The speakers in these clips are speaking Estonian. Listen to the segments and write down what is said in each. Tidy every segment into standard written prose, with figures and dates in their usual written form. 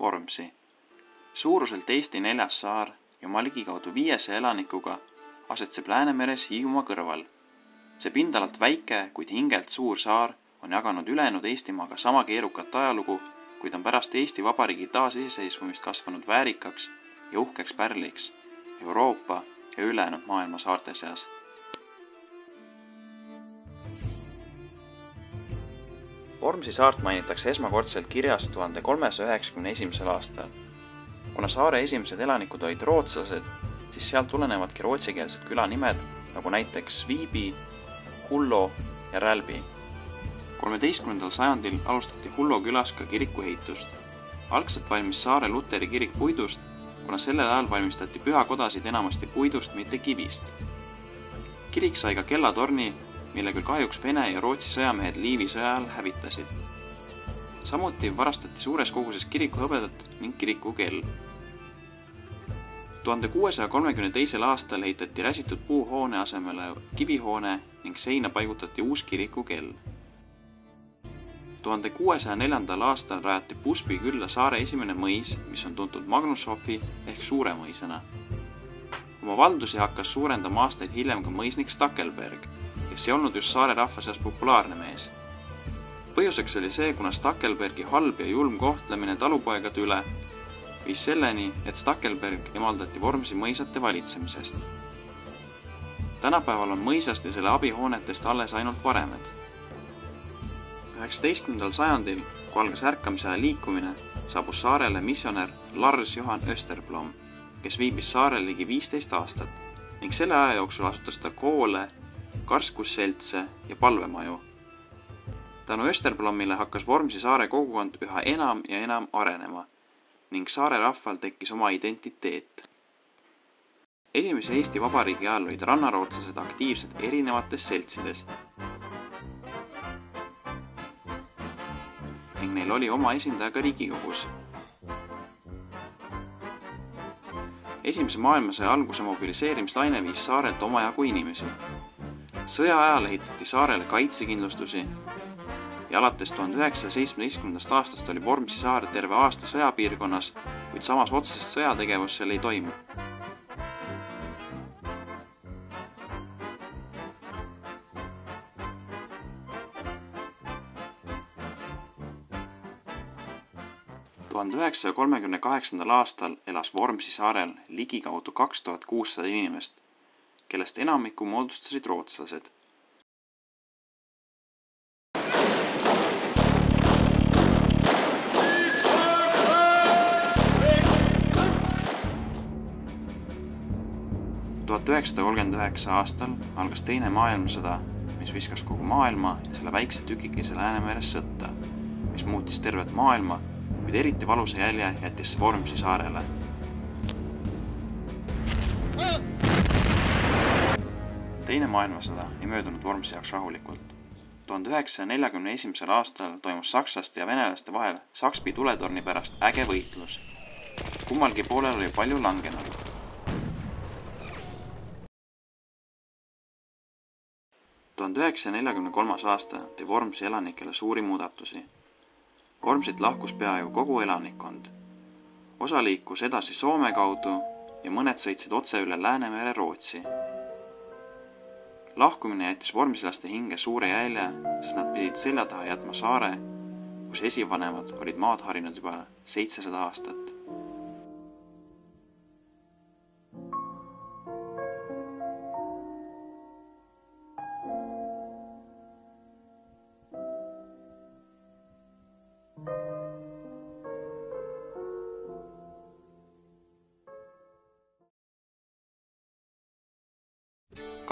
Vormsi. Suuruselt Eesti 4. saar ja oma ligikaudu 500 elanikuga asetseb Läänemeres Hiiumaa kõrval. See pindalalt väike, kuid hingelt suur saar on jaganud ülejäänud Eestimaaga sama keerukat ajalugu, kuid on pärast Eesti Vabariigi taasiseseisvumist kasvanud väärikaks ja uhkeks pärliks Euroopa ja ülejäänud maailma saarte seas. Vormsi saart mainitakse esmakordselt kirjas 1391. aastal. Kuna saare esimesed elanikud olid rootslased, siis sealt tulenevadki rootsikeelsed külanimed, nagu näiteks Viibi, Hullo ja Rälbi. 13. sajandil alustati Hullo külas ka kirikuehitust. Algselt valmis saare luteri kirik puidust, kuna sellel ajal valmistati pühakodasid enamasti puidust, mitte kivist. Kirik sai ka kellatorni, mille küll kahjuks Vene ja Rootsi sõjamehed Liivi sõja ajal hävitasid. Samuti varastati suures koguses kiriku hõbedat ning kiriku kell. 1632. aastal ehitati räsitud puuhoone asemele kivihoone ning seina paigutati uus kiriku kell. 1604. aastal rajati Pusbi külla saare esimene mõis, mis on tuntud Magnushofi ehk suure mõisana. Oma valdusi hakkas suurendama aastaid hiljem ka mõisnik Stackelberg, kes ei olnud just saare rahva seas populaarne mees. Põhjuseks oli see, kuna Stackelbergi halb ja julm kohtlemine talupoegade üle viis selleni, et Stackelberg emaldati Vormsi mõisate valitsemisest. Tänapäeval on mõisast ja selle abihoonetest alles ainult varemed. 19. sajandil, kui algas ärkamise aja liikumine, saabus saarele missionär Lars Johan Österblom, kes viibis saarel ligi 15 aastat ning selle aja jooksul asutas ta koole, karskusseltse ja palvemaju. Tänu Österblomile hakkas Vormsi saare kogukond üha enam ja enam arenema ning saare rahval tekkis oma identiteet. Esimese Eesti Vabariigi ajal olid rannarootslased aktiivsed erinevates seltsides ning neil oli oma esindaja ka Riigikogus. Esimese maailmasõja alguse mobiliseerimislaine viis saarelt omajagu inimesi. Sõja ajal ehitati saarele kaitsekindlustusi ja alates 1917. aastast oli Vormsi saar terve aasta sõjapiirkonnas, kuid samas otsesest sõjategevust seal ei toimu. – 1938. aastal elas Vormsi saarel ligikaudu 2600 inimest, kellest enamiku moodustasid rootslased. – 1939. aastal algas teine maailmasõda, mis viskas kogu maailma ja selle väikse tükikese Läänemeres sõtta, mis muutis tervet maailma, kuid eriti valusa jälje jättis Vormsi saarele. Teine maailmasõda ei möödunud Vormsi jaoks rahulikult. 1941. aastal toimus sakslaste ja venelaste vahel Sakspi tuletorni pärast äge võitlus. Kummalgi poolel oli palju langenud. 1943. aasta tõi Vormsi elanikele suuri muudatusi. Vormsit lahkus peaaegu kogu elanikkond. Osa liikus edasi Soome kaudu ja mõned sõitsid otse üle Läänemere Rootsi. Lahkumine jättis vormsilaste hinge suure jälje, sest nad pidid selja taha jätma saare, kus esivanemad olid maad harinud juba 700 aastat.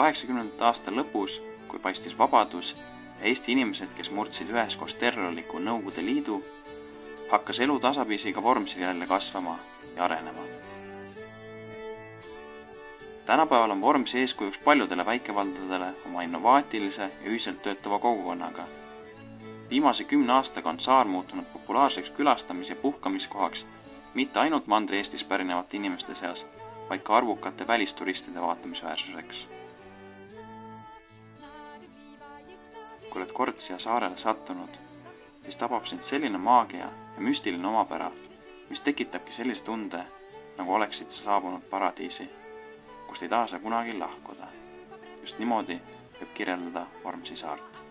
–80. aasta lõpus, kui paistis vabadus ja Eesti inimesed, kes murdsid üheskoos terrorliku Nõukogude Liidu, hakkas elu tasapisi ka Vormsil jälle kasvama ja arenema. Tänapäeval on Vormsi eeskujuks paljudele väikevaldadele oma innovaatilise ja ühiselt töötava kogukonnaga. Viimase 10 aastaga on saar muutunud populaarseks külastamis- ja puhkamiskohaks mitte ainult Mandri-Eestis pärinevate inimeste seas, vaid ka arvukate välisturistide vaatamisväärsuseks. Kui oled kord siia saarele sattunud, siis tabab sind selline maagia ja müstiline omapära, mis tekitabki sellise tunde, nagu oleksid sa saabunud paradiisi, kust ei taha sa kunagi lahkuda. Just niimoodi võib kirjeldada Vormsi saart.